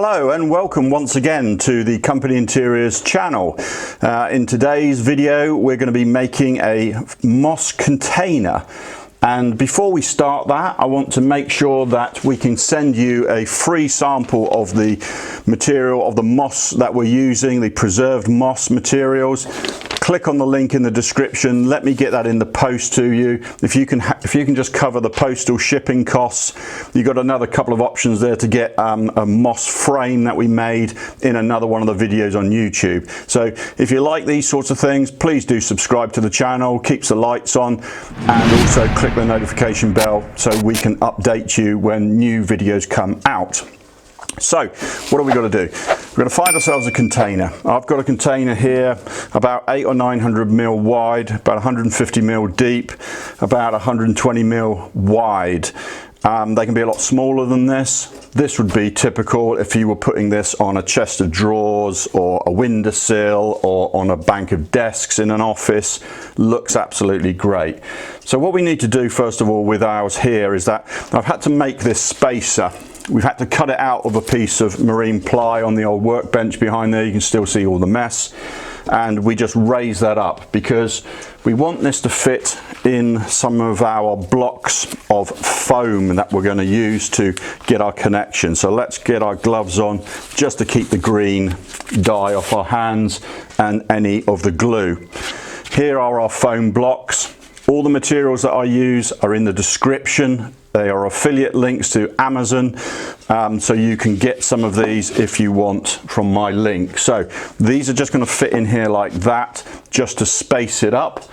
Hello and welcome once again to the Company Interiors channel. In today's video we're going to be making a moss container, and before we start that I want to make sure that we can send you a free sample of the material of the moss that we're using, the preserved moss materials. Click on the link in the description. Let me get that in the post to you. If you can just cover the postal shipping costs, you've got another couple of options there to get a moss frame that we made in another one of the videos on YouTube. So if you like these sorts of things, please do subscribe to the channel, keeps the lights on, and also click the notification bell so we can update you when new videos come out. So what are we going to do? We're going to find ourselves a container. I've got a container here about 800 or 900 mil wide, about 150 mil deep, about 120 mil wide. They can be a lot smaller than this. This would be typical if you were putting this on a chest of drawers or a windowsill or on a bank of desks in an office. Looks absolutely great. So what we need to do first of all with ours here is that I've had to make this spacer. We've had to cut it out of a piece of marine ply on the old workbench behind there. You can still see all the mess. And we just raise that up because we want this to fit in some of our blocks of foam that we're going to use to get our connection. So let's get our gloves on just to keep the green dye off our hands and any of the glue. Here are our foam blocks. All the materials that I use are in the description. They are affiliate links to Amazon, so you can get some of these if you want from my link. So these are just going to fit in here like that, just to space it up.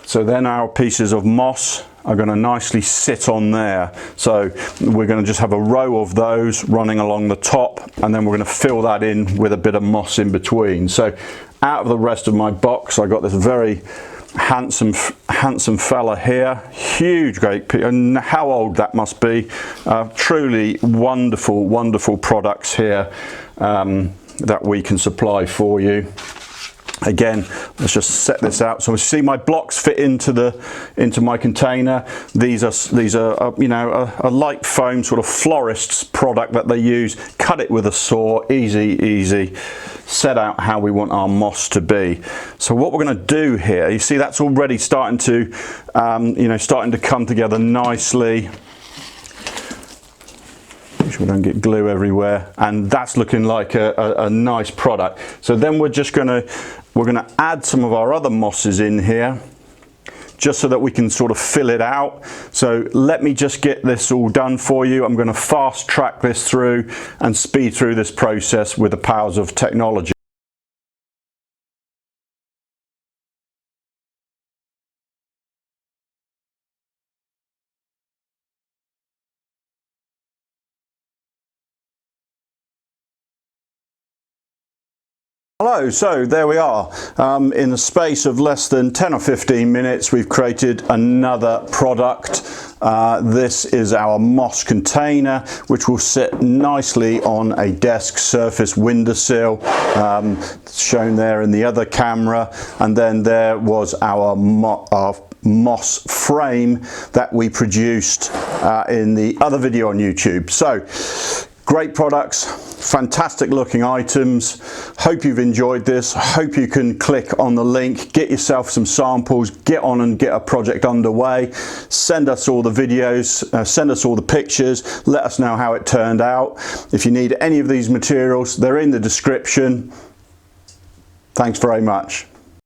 So then our pieces of moss are going to nicely sit on there. So we're going to just have a row of those running along the top, and then we're going to fill that in with a bit of moss in between. So out of the rest of my box, I got this very handsome fella here, huge, great, and how old that must be. Truly wonderful products here that we can supply for you. Again, let's just set this out. So see, my blocks fit into my container. These are you know, a light foam sort of florist's product that they use. Cut it with a saw, easy. Set out how we want our moss to be. So what we're going to do here, you see that's already starting to you know, starting to come together nicely. Make sure we don't get glue everywhere, and that's looking like a nice product. So then we're gonna add some of our other mosses in here, just so that we can sort of fill it out. So let me just get this all done for you. I'm going to fast track this through and speed through this process with the powers of technology. Hello, so there we are. In the space of less than 10 or 15 minutes, we've created another product. This is our moss container, which will sit nicely on a desk surface windowsill, shown there in the other camera. And then there was our moss frame that we produced in the other video on YouTube. So great products, fantastic looking items. Hope you've enjoyed this. Hope you can click on the link, get yourself some samples, get on and get a project underway. Send us all the videos, send us all the pictures, let us know how it turned out. If you need any of these materials, they're in the description. Thanks very much.